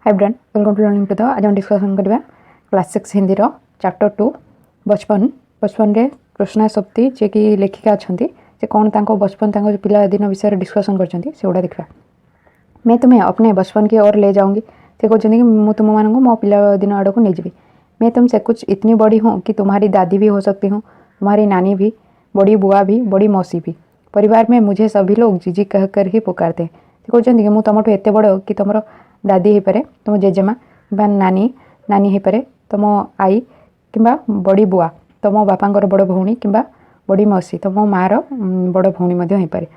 Hi friends welcome to learning to the आज हम discussion करबा क्लास 6 हिंदी रो चैप्टर 2 बचपन बचपन रे कृष्णा सप्ती जे कि लेखिका अछंती से कोन तांको बचपन तांको पिला दिन विषय डिस्कसन करछंती से ओडा देखबा। मैं तुम्हें अपने बचपन की ओर ले जाऊंगी से कहते कि मु तुम मानू मो पिला दिन आड़ को ले जी। मैं तुमसे कुछ इतनी बड़ी हूँ कि तुम्हारी दादी भी हो सकती हूँ, तुम्हारी नानी भी, बड़ी बुआ भी, बड़ी मौसी भी। परिवार में मुझे सभी लोग जीजी कह कर ही पुकारते हैं। कहते कि मुझे तुमठू एत बड़ कि तुम दादी हो पारे, तुम जेजेमा कि नानी नानी हो पारे, तुम आई कि बड़ी बुआ, तुम बापांकर बड़ भौणी कि बड़ी मौसी, तुम मार बड़ भौणी हो पारे।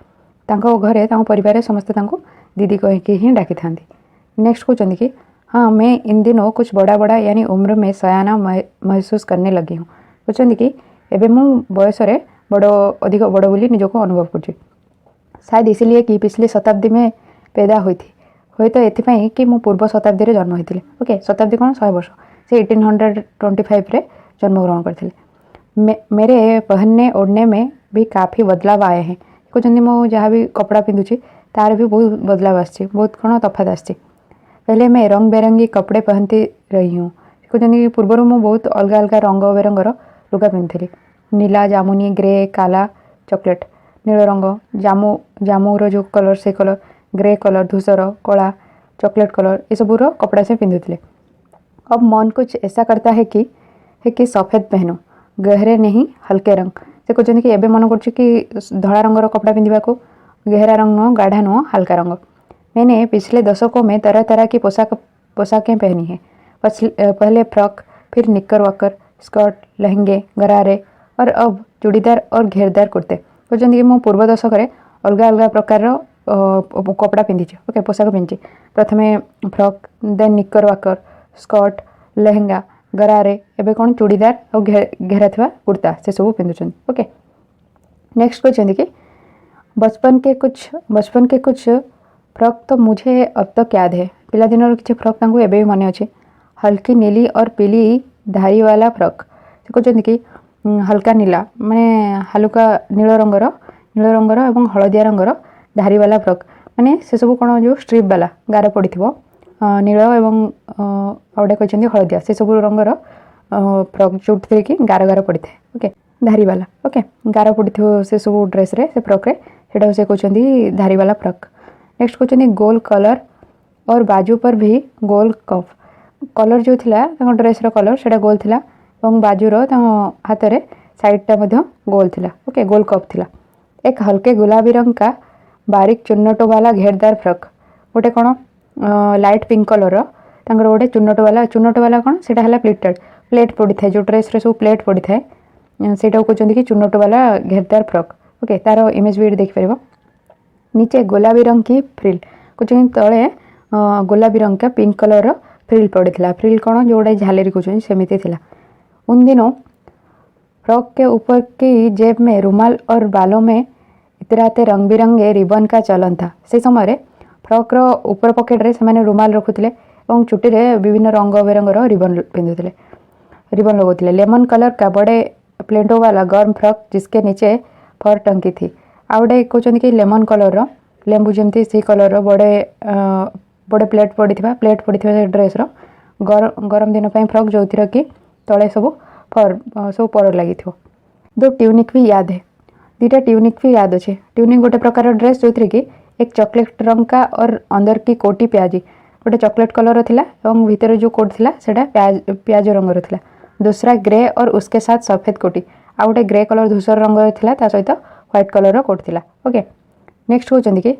घरे परिवार समस्ते दीदी कह ही डाकी था। नेक्स्ट कहते कि हाँ मैं इन दिनों कुछ बड़ा बड़ा यानी उम्र में सयाना महसूस करने लगी हूँ। कहते कि एबे मु बयस बड़ अधिक बड़ बोली निजक अनुभव कर। शायद इसलिए कि पिछली शताब्दी में पैदा हुई थी, हुए तो ये कि मु पूर्व शताब्दी रे जन्म होती। ओके, शताब्दी कौन 100 वर्ष से 1825 रे जन्मग्रहण करते। मेरे पहनने ओढ़ने में भी काफ़ी बदलाव आए हैं। कहते मु जहाँ भी कपड़ा पिंधुची तार भी बहुत बदलाव आसची, बहुत कौन तफात आसची। पहले मैं रंग बेरंगी कपड़े पहनती रही हूँ। कहते कि पूर्वर मु बहुत अलग अलग रंग बेरंगर लुगा पिंधुली, नीला, जामुनी, ग्रे, काला, चॉकलेट, नील रंग, जामुर जो कलर से कलर, ग्रे कलर, धूसर, कला, चॉकलेट कलर, ये सब कपड़ा से पिंधुले। अब मन कुछ ऐसा करता है कि सफ़ेद पहनूं, गहरे नहीं हल्के रंग। से कहते कि एबे मन कर धड़ा रंगर कपड़ा पिंधा को, गहरा रंग नुह, गाढ़ा नुह, हल्का रंग। मैंने पिछले दशकों में तरह तरह की पोशाकें पहनी हैं। पहले फ्रॉक, फिर निक्कर वॉकर, स्कर्ट, लहंगे, गरारे और अब चूड़ीदार और घेरदार कुर्ते। कहते कि मु पूर्व दशक अलग अलग प्रकार कपड़ा पिंधि। ओके, पोशाक पिंधि। प्रथमे फ्रॉक, देन निक्कर वॉकर, स्कर्ट, लहंगा, गरारे, एबे कौन चूड़ीदार और घेरा थवा कुर्ता से सब पिंधुचन। ओके, नेक्स्ट कहते कि बचपन के कुछ फ्रॉक तो मुझे अब तक याद है। पिला दिन किसी फ्रॉक तांको एबे भी मन अच्छे। हल्की नीली और पीली धारी वाला फ्रॉक। कहते कि हल्का नीला माने हल्का नील रंगर और हलदिया रंगर धारी वाला फ्रॉक माने से सब कौन जो स्ट्रिप वाला गार पड़ी नील एवं आउटे कहते हलदिया से सब रंगर फ्रॉक जो कि गार गार पड़ी था। ओके, धारी वाला। ओके, गार पड़ी से सब ड्रेस रे से फ्रॉक रे से कहते धारी वाला फ्रॉक। नेक्स्ट कहते गोल कलर और बाजू पर भी गोल कफ। कलर जो थिला ड्रेस रो कलर सेटा गोल थिला और बाजूर हाथ रे साइडटा गोल थिला। ओके, गोल कफ थिला। एक हल्के गुलाबी रंग का बारीक चुन्नटो वाला घेरदार फ्रॉक, गोटे कौन लाइट पिंक कलर गोटे चुन्नट वाला कौन से प्लेट पड़ी था, जो ड्रेस रे सब प्लेट पड़ी था से कहते कि चुन्नट वाला घेरदार फ्रॉक। ओके, तार इमेज भी देखिपर। नीचे गुलाबी रंग की फ्रिल, कुछ तले गुलाबी रंग का पिंक कलर फ्रिल पड़ी थी। फ्रिल कौन जो झालेरी कहते सेमिति थिला। उन दिनों फ्रॉक के ऊपर की जेब में रुमाल और बालों में इतराते रंग बिरंगे रिबन का चलन था। से समय फ्रॉक रो ऊपर पॉकेट रे से रुमाल रखुले और चुटी रे विभिन्न रंग बेरंगर रिबन पिंधुले, रिबन लगुले। लेमन कलर का बड़े प्लेटो वाला गर्म फ्रॉक जिसके नीचे फर टंकी थी। आउटे कहते कि लेमन कलर लेंबू जमती सी कलर बड़े बड़े प्लेट पड़ी ड्रेस रो गरम दिन फ्रॉक जो कि तले सब फर सब पर लगी। दो ट्यूनिक भी याद है, दुटा ट्यूनिक भी याद अच्छे। ट्यूनिक गोटे प्रकार ड्रेस जो कि एक चॉकलेट रंग का और अंदर की कोटी प्याजी, गोटे चॉकलेट कलर थिला और भीतर जो कोट थिला सेटा प्याज रंगर थिला। दूसरा ग्रे और उसके साथ सफेद कोटी, आ गोटे ग्रे कलर धूसर रंगर थिला ता सहित व्हाइट कलर कोट थिला। ओके, नेक्स्ट कहते कि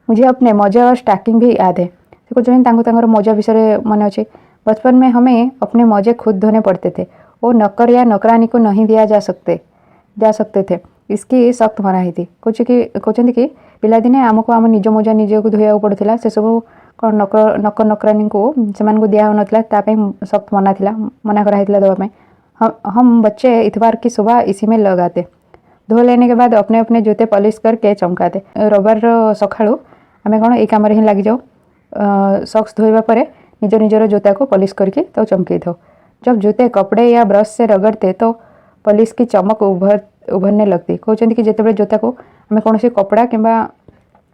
मुझे अपने मौजे और स्टैकिंग भी याद है। कहते मौजा विषय मन अच्छे। बचपन में हमें अपने मौजे खुद धोने पड़ते थे, वो नौकर या नौकरानी को नहीं दिया जा सकते थे। इसकी सख्त मनाही थी। कहते कि पिलादिने आमको आम निज मौजा निजे को धोया पड़ता। से सब कौन नौकर नौकरानी को से दिया होना सख्त मना कराइला देवाई। हम बच्चे इतवार की सुबह इसी में लगाते, धो लेने के बाद अपने अपने जूते पॉलिश करके चमकाते। रविवार सकाळू आम कौन ये कम ही लग जाओ, सॉक्स धोइबा परे निज निजर जूता को पॉलिश करके तो चमकई दो। जब जूते कपड़े या ब्रश से रगड़ते तो पॉलिश की चमक उभरने लगती। कहते कि जिते जूता को आम कौन कपड़ा कि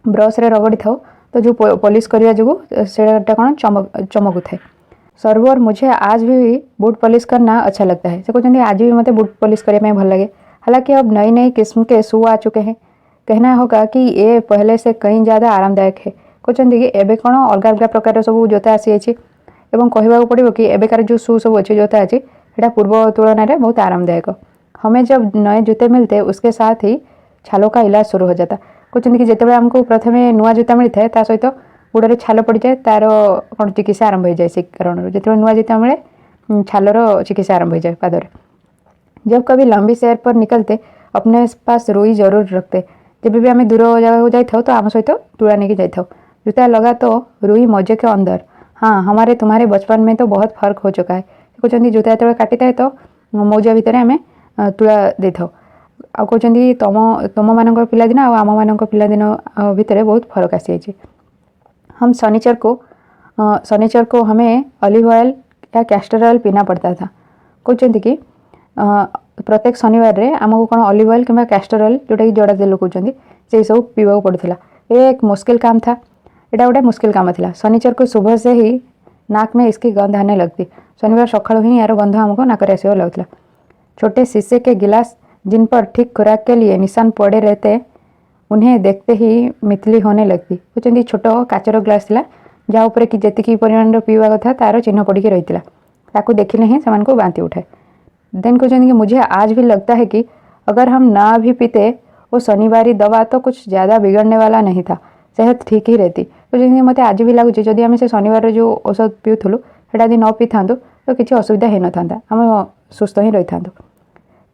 ब्रश रे रगड़ी था तो जो पॉलिश करवा जो सेटा कौन चमकू थाए। सर्वर मुझे आज भी बूट पॉलिश करना अच्छा लगता है। से कहते आज भी मत बूट पॉलिश करने भल लगे। हालांकि अब नई नई किस्म के शू आ चुके हैं। कहना होगा कि ये पहले से कहीं ज़्यादा आरामदायक है। कहते कि एवं कौन अलग अलग प्रकार सब जोता आसी कहवाक पड़ो कि एबेकार जो शू सब अच्छे जोता अच्छी है पूर्व तुलन में बहुत आरामदायक। हमें जब नए जूते मिलते उसके साथ ही छालों का इलाज शुरू हो जाता। कहते कि जिते आमको प्रथम नुआ जूता मिलता है ता सहित गोड़े छाल पड़ जाए तार कौन चिकित्सा आरंभ हो जाए। से कारण जो नुआ जूता मिले छालर चिकित्सा आरंभ हो जाए पादर। जब कभी लंबी सैर पर निकलते अपने पास रुई जरूर रखते। जब भी आम दूर जगह जाता तो आम सहित तुला नहीं जाता। जूता लगा तो रुई मौजे के अंदर। हाँ हमारे तुम्हारे बचपन में तो बहुत फर्क हो चुका है। कहते जूता जो काटी था तो मौजा भितर आम तुला दे था। आ कहते तुम मान पिलादिन आम मान पिलादिन भितर बहुत फर्क आसी। हम शनिचर को हमें ऑलिव ऑयल या कैस्टर ऑयल पीना पड़ता था। कहते कि प्रत्येक शनिवार रे आमको कौन ऑलिव ऑयल कि कैस्टर ऑयल जोटा कि जड़ा तेल कहते से सब पीवा पड़ता। ये एक मुश्किल काम था। यहाँ गोटे मुश्किल काम था। शनिचर को सुबह से ही नाक में इसकी गंध आने लगती। शनिवार सकाल ही यार गंध हमको नाक आसवा लगता। छोटे शीशे के गिलास जिन पर ठीक खुराक के लिए निशान पड़े रहते उन्हें देखते ही मितली होने लगती। कहते छोट काचर ग्लास था जहाँ उपर कि जी परिमाण पीवा कथा तार चिन्ह पड़ी रही ताकू देखने ही से बांति उठाए। देन कहते कि मुझे आज भी लगता है कि अगर हम ना भी पीते वो शनिवारी दवा तो कुछ ज़्यादा बिगड़ने वाला नहीं था। सेहत ठीक ही रहती। कहते मत आज भी लगुच जदि आम से शनिवार जो औषध पीऊलु से न पी था तो किसी असुविधा हो न आम सुस्थ ही रही था।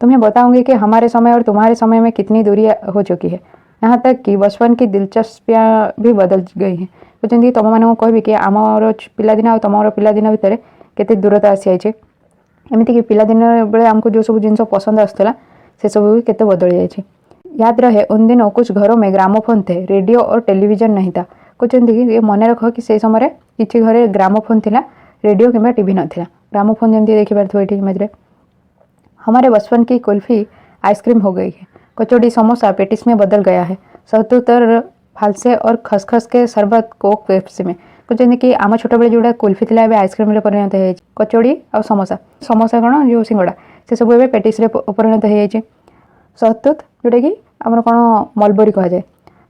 तुम्हें बताऊंगी कि हमारे समय और तुम्हारे समय में कितनी दूरी हो चुकी है। यहाँ तक कि बचपन की दिलचस्पियाँ भी बदल गई हैं। कहते तुम मानक कहबी कि आमर पिलादिन आ तुम पिलादिन भितर केते दूरता आसी जाइए। एमती कि पिलादिन बेले आमको जो सब जिनस पसंद आसूला से सब भी केते बदल जाइए। याद रहे उन दिनों कुछ घरों में ग्रामोफोन थे, रेडियो और टेलीविजन नहीं था। कहते कि ये मन रख कि से समय किसी घरे ग्रामोफोन थिला, रेडियो किंबा टीवी नथिला। ग्रामोफोन जमी देखी पार्थो ये इमेज रे। हमारे बचपन की कुल्फी आइसक्रीम हो गई है। कचौड़ी समोसा पेटिस में बदल गया है। सहतूतर फालसे और खसखस के शरबत कोक पेप्सी में। कहते कि आम छोट बेले जोड़ा कुल्फी थी आइसक्रीम परिणत हो। कचौड़ी और समोसा समोसा कौन जो सिंगड़ा से सब ए पेटिस परिणत हो जाए। सहतूत जोटा कि आम कौन मलबरी कह जाए।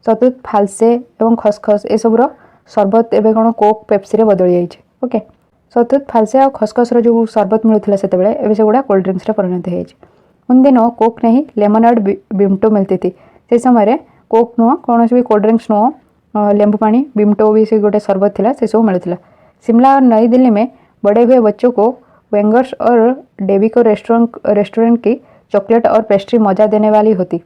सहतूत फालसे और खसखस ए सबूर शरबत एवं कौन कोक पेप्सी बदल जाए। ओके सहतूत फालसे और खसखस जो शरबत मिलूला से गुड़ा कोल्ड ड्रिंक्स परिणत हो। उन दिनों कोक नहीं लेमनेड बिमटो मिलती थी। से समय कोक नुह कौन भी कोल्ड ड्रिंक्स नुह लेंबू पानी बिमटो भी से गोटे शरबत थिला से सब मिलूला। शिमला और नई दिल्ली में बड़े हुए बच्चों को वेंगर्स और डेबिको रेस्टोरेंट की चॉकलेट और पेस्ट्री मजा देने वाली होती।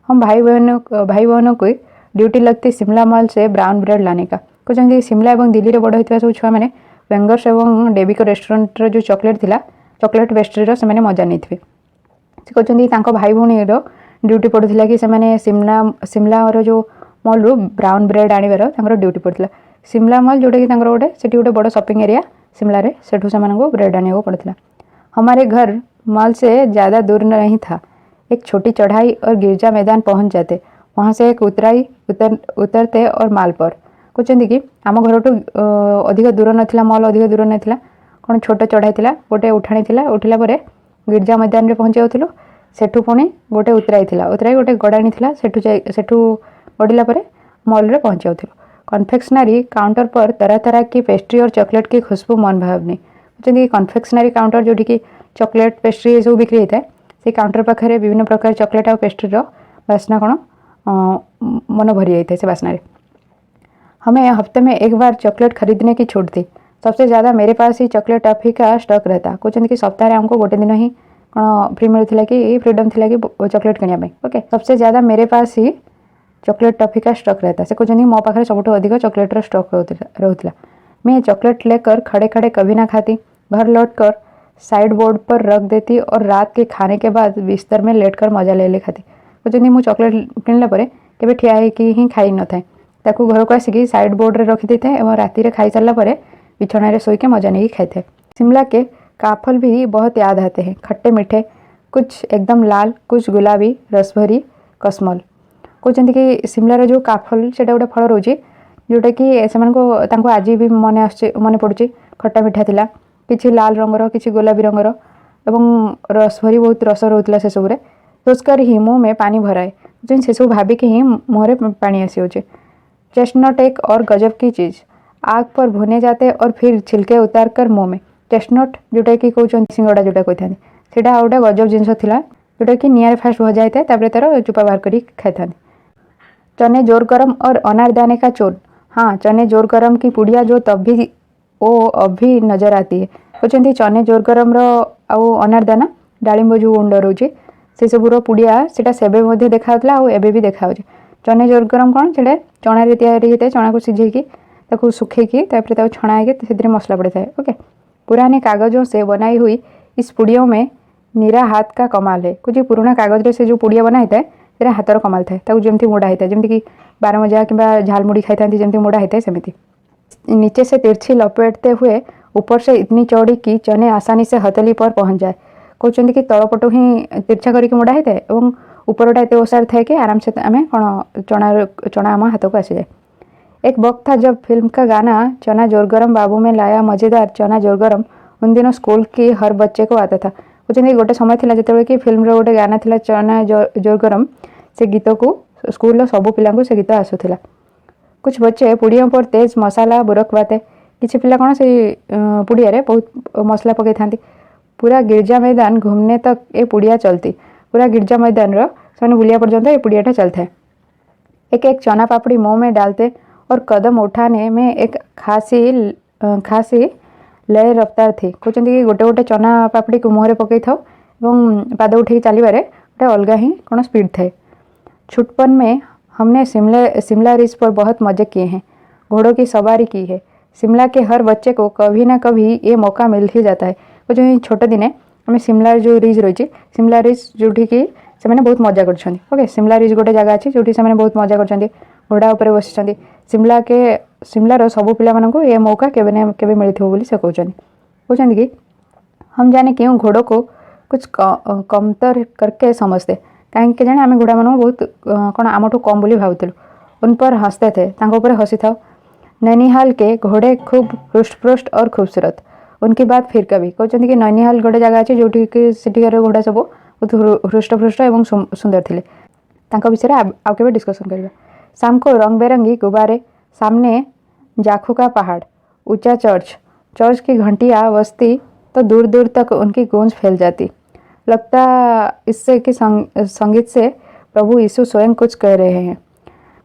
हम भाई बहनों को ड्यूटी लगती शिमला मॉल से ब्राउन ब्रेड लाने का। कहते शिमला और दिल्ली में बड़ होता सब छुआ मैंने वेंगर्स और डेबिको रेस्टोरेंट जो चॉकलेट थिला चॉकलेट पेस्ट्रीर से मजा नहीं थे। कहते भाई भौणी ड्यूटी पड़ूला कि शिमला जो मॉल रू ब्राउन ब्रेड आनिबार ड्यूटी पड़ता। शिमला मॉल जोटा कि गोटे से गोटे बड़ शॉपिंग एरिया शिमला रे सेठू से ब्रेड आने पड़ता। हमारे घर मॉल से ज़्यादा दूर नहीं था। एक छोटी चढ़ाई और गिरजा मैदान पहुंच जाते। वहाँ से एक उतरते और माल पर। कहते कि आम घर टू अधिक दूर नाला मॉल अधिक दूर नाला कौन छोट चढ़ाई थी गोटे उठाणी थी। उठिला गिरजा मैदान में पहुँची जाऊँ सेठू पुणी गोटे उतराई गोटे गड़ाणी थी सेठू गड़िला मॉल रे पहुँच जाऊँ। कन्फेक्शनरी काउंटर पर तरह तरह की पेस्ट्री और चॉकलेट की खुशबू मन भावनी। कहते कन्फेक्शनरी काउंटर जोटी कि चॉकलेट पेस्ट्री ये सब बिक्री होता है से काउंटर पाखे विभिन्न प्रकार चॉकलेट और पेस्ट्रीर बास्ना कौन मन भरी जाता है। से बास्ना हमें हफ्ते में एक बार चॉकलेट खरीदने की छूट थी। सबसे ज़्यादा मेरे पास ही चॉकलेट टॉफी का स्टॉक रहता। कहते कि सप्ताह हमको गोटे दिन ही कौन फ्री मिलता कि फ्रीडम थी कि चॉकलेट किनाई। ओके सबसे ज़्यादा मेरे पास ही चॉकलेट टॉफी का स्टॉक रहता। से कहते मो पाखे सबुठ अधिक चॉकलेटर स्टॉक रोला। मैं चॉकलेट लेकर खड़े खड़े कभी ना खाती। घर लौट कर साइड बोर्ड पर रख देती और रात के खाने के बाद बिस्तर में लेट कर मजा ले खाती। कहते मुझे चॉकलेट किणला केवे ठिया ही खाई न था ताकू घर को आसिक साइड बोर्ड रे रखी देते और राति रे खाई सारा बिछौना रे सोई के मजा नहीं खाई थे। शिमला के काफल भी बहुत याद आते हैं। खट्टे मीठे कुछ एकदम लाल कुछ गुलाबी रसभरी कसमल। कहते कि शिमलार जो काफल से गोटे फल रोचे जोटा कि से आज भी मन पड़ुची खट्टा मिठा थिला किसी लाल रंगर किसी गोलापी रंगर एवं रस भरी बहुत रस रोला से सबुरे सोचकर ही मुँह में पानी भराए से सब भाविक ही मुँह में पानी आसी चेस्टनट एक और गजब की चीज़ आग पर भुने जाते और फिर छिलके उतार कर मुँह में चेस्टनट जोटा कि कहते सिंगड़ा जोटा कही था गोटे गजब जिनस जोटा कि निआरे फास्ट भजा होता है तार चुपा बाहर कर खाई था। चने जोर गरम और अनारदाने का चोर। हाँ, चने जोर गरम की पुड़िया जो तब भी वो अभी नजर आती है कहते चने जोर गरम रो अनारदाना डालिंब जो गुंड रोचे से सबूर पुड़िया से देखा एवं भी देखा चने जोर गरम कौन से चना तैयारी होता है चना को सिझेकी सुखेकी छणा होकर मसला पड़ता है। ओके, पुराने कागजों से बनाई हुई इस पुड़ियों में निरा हाथ का कमाल है। कुछ पुराना कागज से जो पुड़िया बना होता है तेरा हाथर कमाल थाए जमी मोड़ा होता है जमीक कि बारमजा कि झालमुड़ी खाई था जमी मोड़ा होता है सेमती नीचे से तिरछी लपेटते हुए ऊपर से इतनी चौड़ी कि चने आसानी से हथेली पर पहुंच जाए। कहते कि तलपटू ही तिरछा करके मोड़ा होता है और ऊपरटा एत ओसार थाए कि आराम से आम कौन चना आम हाथ को आसी जाए। एक वक्त था जब फिल्म का गाना चना जोर गरम बाबू में लाया मज़ेदार चना जोर गरम उन दिनों स्कूल की हर बच्चे को आता था। कहते गोटे समय था जो कि फिल्म गोटे गाना था चना जोर गरम से गीत को स्कूल सबू पिला से गीत आसूला। कुछ बच्चे पुड़ियों पर तेज मसाला बुरक बाते किसी पिला कौन से पुड़िया बहुत मसला पकई था। पूरा गिरजा मैदान घूमने तक ये पुड़िया चलती पूरा गिरजा मैदान से बुलिया पर्यंत ये पुड़ियाटा चलता है। एक एक चना पापड़ी मुँह में डालते और कदम उठाने में एक खासी लय रफ्तार थी। कहते कि गोटे गोटे चना पापड़ी को मुहर पकई था पाद उठे चलवे गोटे अलग ही कौन स्पीड थाए। छुटपन में हमने शिमला रिज पर बहुत मजे किए हैं, घोड़ों की सवारी की है। शिमला के हर बच्चे को कभी ना कभी ये मौका मिल ही जाता है। जो छोट दिने आम शिमला जो रिज रही शिमला रिज जो से बहुत मजा कर ओके शिमला रिज गोटे जगह अच्छी जो बहुत मजा कर घोड़ा उपर बसी शिमलार सबू पिला ये मौका केवे ना केवे मिलती से कहते कि हम जाने क्यों घोड़ों को कुछ कमतर करके समझते कहीं जाने आम घोड़ा मान बहुत कौन आमठू कम बोली भावुलु उन पर हंसते थे हंसी था। नैनीहाल के घोड़े खूब हृष्टपुष्ट और खूबसूरत उनकी बात फिर कभी कहते कि नैनीहाल गोटे जगह अच्छी जो सेठिकार घोड़ा सब बहुत हृष्टपुष्ट और सुंदर थे विषय आउ के डिस्कसन करवा। शाम को रंग बेरंगी गुब्बारे सामने जाखू का पहाड़ ऊंचा चर्च की घंटियां बजती तो दूर दूर तक उनकी गूंज फैल जाती। लगता इससे कि संगीत से प्रभु यीशु स्वयं कुछ कह रहे हैं।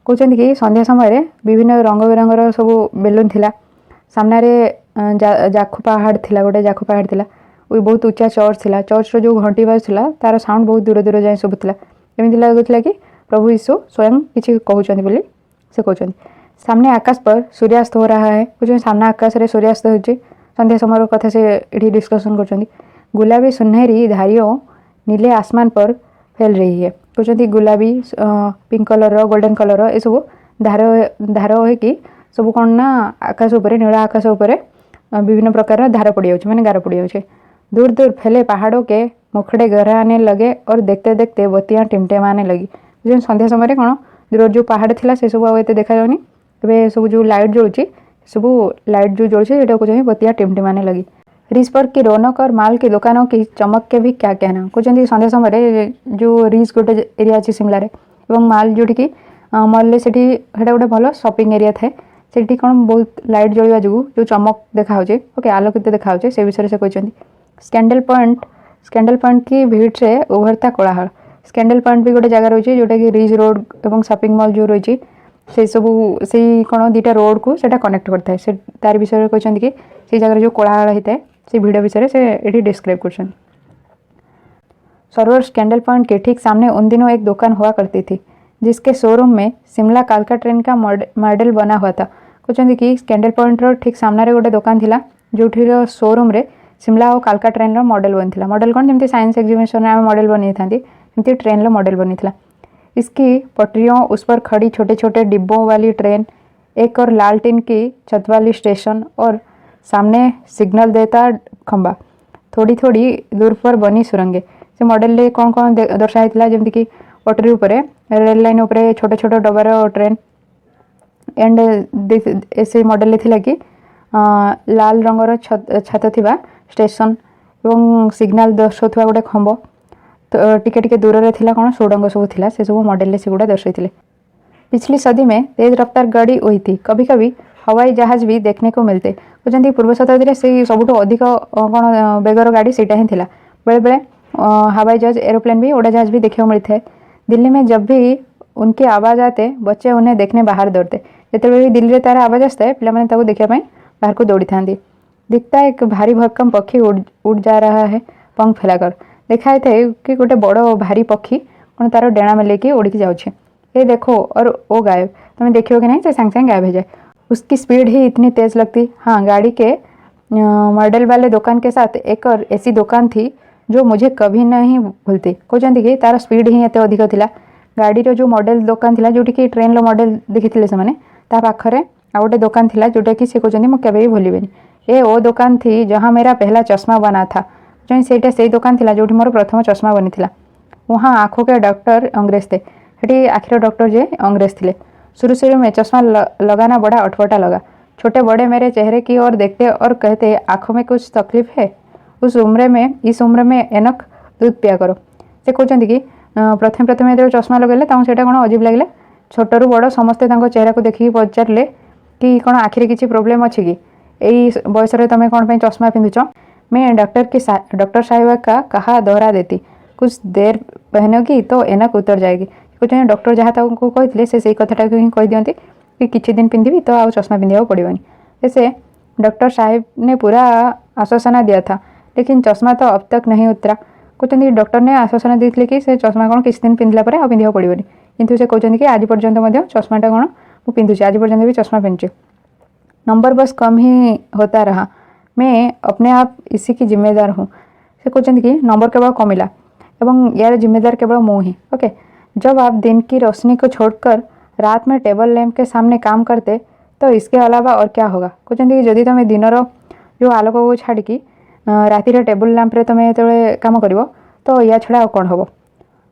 कहते कि संध्या समय विभिन्न रंग बेरंगर सब बेलून थिला सामने जाखू पहाड़ थिला गोटे जाखू पहाड़ थिला बहुत ऊंचा चर्च थिला चर्च जो घंटी बाजुला तार साउंड बहुत दूर दूर जाए शुभुला एमती लगुला कि प्रभु यीशु स्वयं किसी कहते बोली से कहते। सामने आकाश पर सूर्यास्त हो रहा है कुछ सामने आकाश में सूर्यास्त हो संध्या समय कथा से ये डिस्कसन कर। गुलाबी सुनहरी धारियों नीले आसमान पर फैल रही है कहते गुलाबी पिंक कलर गोल्डन कलर ये सब धार हो सब कौन ना आकाश उपर नीला आकाश उपर विभिन्न प्रकार धार पड़ जाए मैंने गार पड़ जाए। दूर दूर फैले पहाड़ों के मुखड़े गहराने लगे और देखते देखते बत्तियाँ टिमटिमाने लगी। जो संध्या समय कौन दूर जो पहाड़ थिला से सब आते देखा जाऊनी ए सब जो लाइट जलुची सब लाइट जो जलुची ये कहते बत्तियाँ टिमटिमाने लगी। रिज पर की रौनक और माल की दुकानों की चमक के भी क्या कहना कहते संध्या समय जो रिज गोटे एरिया अच्छी शिमलार और माल जोटी कि मॉल से गोटे भल शॉपिंग एरिया थाए से कौन बहुत लाइट जलिया जो जो चमक देखा ओके आलोकित देखा से विषय से कहते। स्कैंडल पॉइंट की भीड़ से उभरता कोलाहल स्कैंडल पॉइंट भी गोटे जगह रही जोटा कि रिज रोड और शॉपिंग मॉल जो रही से सब से कौन दुटा रोड को सेटा कनेक्ट करता है तार विषय कहते कि से जगह जो कोलाहल होता है से भिड़ विषय से ये डिस्क्राइब कर। सरोवर स्कैंडल पॉइंट के ठीक सामने उन दिनों एक दुकान हुआ करती थी जिसके शोरूम में शिमला कालका ट्रेन का मॉडल बना हुआ था। कहते कि स्कैंडल पॉइंट ठीक सामने गोटे दुकान थिला जो शोरूम रे शिमला और कालका ट्रेन मॉडल बनी मॉडल कौन जमी साइंस एग्जीबिशन में मॉडल बनी था सेमती ट्रेन मॉडल बनी था। इसकी पटरियों उस पर खड़ी छोटे छोटे डिब्बों वाली ट्रेन एक और लाल टीन की छत वाली स्टेशन और सामने सिग्नल देता खंबा थोड़ी थोड़ी दूर पर बनी सुरंगे से मॉडल कौन कौन दर्शाई जमीक पटरी रेल लाइन छोटे छोटे डबार ट्रेन एंड से मॉडल थिला कि लाल रंगर छात थिबा स्टेशन एवं सिग्नल दर्शाउथुवा गोटे खंब तो टिके टिके दूर रे थिला कोन सुडंग सब थिला से सब मॉडल से गुड़ा दर्शाइथिले। पिछली सदी में तेज रफ्तार गाड़ी हुई थी, कभी कभी हवाई जहाज भी देखने को मिलते। कहते पूर्व शताब्दी से सबुठ अधिक कौन बेगर गाड़ी सेटा ही थिला। बेले बेले हवाई जहाज एरोप्लेन भी उड़ाजहाज भी देखने को मिलते हैं। दिल्ली में जब भी उनकी आवाज़ आते बच्चे उन्हें देखने बाहर दौड़ते। जिते भी दिल्ली में तार आवाज़ आसता है पिला माने देखा बाहर को दौड़ी था। दिखता है एक भारी भरकम पक्षी उड़ जा रहा है पंख फैलाकर। देखा थे कि गोटे बड़ भारी पक्षी कौन तार डेणा में लेके उड़ के जाऊे। ये देखो और वो गायब। तुम्हें देखियो कि नहीं साँगे साँगे गायब हो जाए। उसकी स्पीड ही इतनी तेज़ लगती। हाँ, गाड़ी के मॉडल वाले दुकान के साथ एक और ऐसी दुकान थी जो मुझे कभी नहीं भूलती। कहते कि तार स्पीड ही एत अधिक थिला। गाड़ी जो मॉडल दुकान थिला जोटी कि ट्रेन लो मॉडल देखी से मैंने पाखरे आ गोटे दुकान थिला जोटा कि से कहते मुझे भी भूलबेनी। ये वो दुकान थी जहाँ मेरा पहला चश्मा बना था। जो से दुकान थिला जो मोर प्रथम चश्मा बनी थिला। वहाँ आँखों के डॉक्टर अंग्रेज थे। सेठी आखिर डॉक्टर जे अंग्रेज थे। शुरू में चश्मा लगाना बड़ा अटपटा लगा। छोटे बड़े मेरे चेहरे की ओर देखते और कहते आँखों में कुछ तकलीफ है। इस उम्र में एनक दूध पिया करो। से कहते कि प्रथम प्रथम जो चश्मा लगेले से कौन अजीब लगे। छोटू बड़ समस्ते चेहरा को देखिए पचारे कि कौन आखिरी किसी प्रोब्लेम अच्छी कि यही बयस तुम कौन चश्मा पिंधुच। मैं डॉक्टर साहिबा का कहा दोहरा देती। कुछ देर पहनोगी तो एनक उतर जाएगी। कहते डॉक्टर जहाँ को कहते से कथाटा ही कही दिखती कि किसी दिन पिंधि तो आ चश्मा पिंधा पड़ोनी। जैसे डॉक्टर साहिब ने पूरा आश्वासना दिया था लेकिन चश्मा तो अब तक नहीं उतरा। कहते डॉक्टर ने आश्वासना देते कि से चश्मा कौन किसी दिन पिंधला पर पिंधा पड़ोनी। किंतु से कहते कि आज पर्यंत चश्माटा कौन मुझे पिंधुचे आज पर्यंत भी चश्मा पिंधुचे। नंबर बस कम ही होता रहा। मैं अपने आप इसी की जिम्मेदार हूँ। से कहते कि नंबर केवल कमिला एवं यार जिम्मेदार केवल मुँह ही। ओके, जब आप दिन की रोशनी को छोड़कर रात में टेबल लैंप के सामने काम करते तो इसके अलावा और क्या होगा। कहते कि जदि तुम दिनर जो आलोक को छाड़ी राति टेबल लैंप रे तुम जो कम कर तो या छड़ा कौन हम।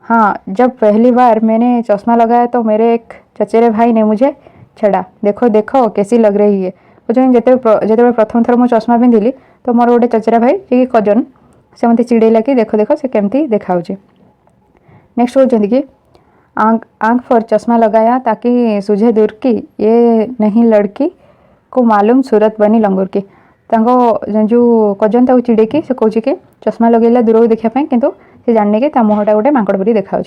हाँ, जब पहली बार मैंने चश्मा लगाया तो मेरे एक चचेरे भाई ने मुझे छेड़ा। देखो देखो कैसी लग रही है। जो प्रथम थर मुझे चश्मा पिंधिली तो मोर गोटे चचेरा भाई जी कजन से मत चिड़ेला कि देखो देखो से केमती देखा। नेक्स्ट कहते कि आँख पर चश्मा लगाया ताकि सूझे दूर की ये नहीं लड़की को मालूम सूरत बनी लंगूर की। जो कजन ताको चिड़े कि से कहे कि चश्मा लगेला दूर को देखापी किंतु से जानने कि मुहटा गोटे मांकड़ परी देखा।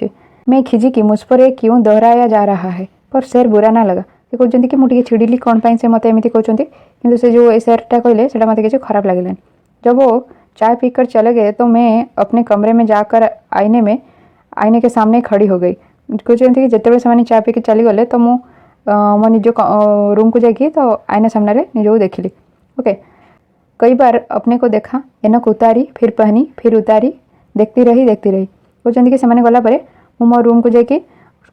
मैं खिजी कि मुझ पर क्यों दोहराया जा रहा है पर शेर बुरा ना लगा। से कहते कि मुझे चिड़िली कौन पाई से मत एमती कहते किंतु से जो शेरटा कहले से मत किसी खराब लगेगा। जब वो चाय पीकर चले गए तो मैं अपने कमरे में जाकर आईने के सामने खड़ी हो गई। कहते कि जिते से चाय पी के चली गले तो मो निज रूम को जाकि तो आईना सामने निजको देखिली। ओके, कई बार अपने को देखा, एनक उतारी फिर पहनी फिर उतारी देखती रही। कहते कि से गला मो रूम को जाकि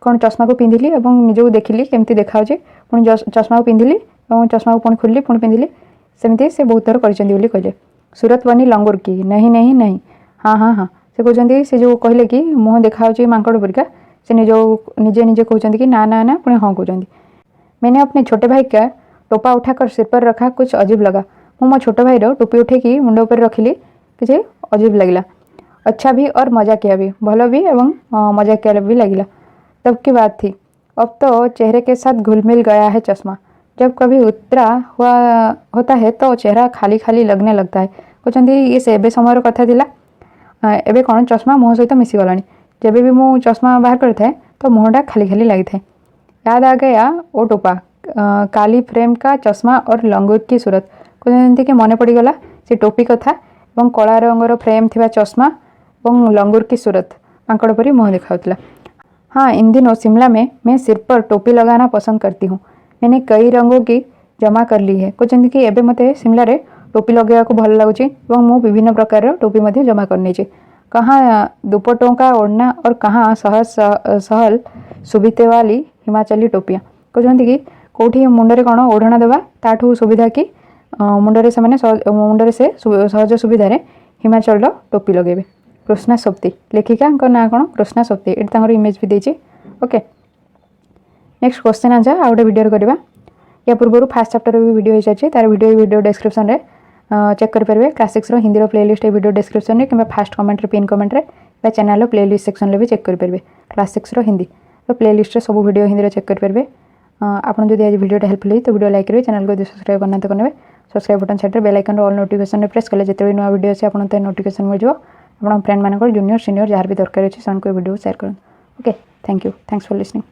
कौन चश्मा को पिंधिली और निजको देखिली केमती देखा। पुणी चश्मा को पिंधिली और चश्मा को पुणी खोलिली पुणी पिंधिली। सेमती से बहुत थर कहले। सूरत बनी लंगूर की नहीं नहीं नहीं। हाँ हाँ हाँ, से कहते से जो कहले कि मुँह देखा मांकड़ परिका से निजे निजे कहते कि ना ना ना पुणी हाँ कहते। मैंने अपने छोटे भाई का टोपा उठाकर सिर पर रखा। कुछ अजीब लगा। मो छोटे भाई टोपी उठे मुंड पर रखिली। किसी अजीब लगिला। अच्छा भी और मजाकिया भी, भल भी एवं मजाकिया भी लगिला। तब की बात थी। अब तो चेहरे के साथ घुल मिल गया है चश्मा। जब कभी उतरा हुआ होता है तो चेहरा खाली खाली लगने लगता है। कहते ये से एबे समय कथा थिला। एबे कौन चश्मा मुँह सहित मिसीगलानी। जब भी मुझ चश्मा बाहर करता तो मुँहटा खाली खाली लगी था। याद आ गया वो टोपा, काली फ्रेम का चश्मा और लंगूर की सूरत। कहते कि मन पड़गला से टोपी कथा और कला रंगर फ्रेम थिबा चश्मा और लंगूर की सूरत मांकड़ परी मुँह देखा। हाँ, इन दिनों शिमला में मैं सिर पर टोपी लगाना पसंद करती हूँ। मैंने कई रंगों की जमा कर ली है। कहते कि एबे मते शिमला रे टोपी लगे भल लगुच और मु विभिन्न प्रकार टोपी मध्य जमा करनी। कहाँ दुपट्टों का ओढ़ना और कहाँ सहल सुबिते वाली हिमाचली टोपियाँ। कहते कि कौटी मुंडे कौन ओढ़ना देवा ताठू सुविधा कि मुंडे से मुंडे से सहज सुविधा हिमाचल टोपी लगे। कृष्णा सोप्ती लेखिका ना कौन कृष्णा सोप्ती ये इमेज भी देती। ओके, नेक्स्ट क्वेश्चन आंसर आ गोटे वीडियो करवा। या पूर्व फास्ट चैप्टर भी वीडियो हो सारी तार वीडियो डिस्क्रिप्शन में चेक करेंगे। Class 6 Hindi playlist video description में कि फास्ट कमेंट पिन कमेंट या चैनल प्लेलिस्ट सेक्शन में भी चेक करेंगे। क्लास 6 हिंदी तो प्लेलिस्ट सब वीडियो हिंदी चेक करेंगे। आपन जदि आज वीडियो हेल्पफुल हो तो वीडियो लाइक करेंगे, चैनल को सब्सक्राइब करना तो करेंगे। Subscribe button side bell icon all notification press कले जिते नुआ वीडियो अच्छे आपन नोटिफिकेशन मिल जाए। आप फ्रेंड मान जूनियर सीनियर जहाँ भी दरकार अच्छे से वीडियो शेयर करें। Okay, thank you, thanks for listening.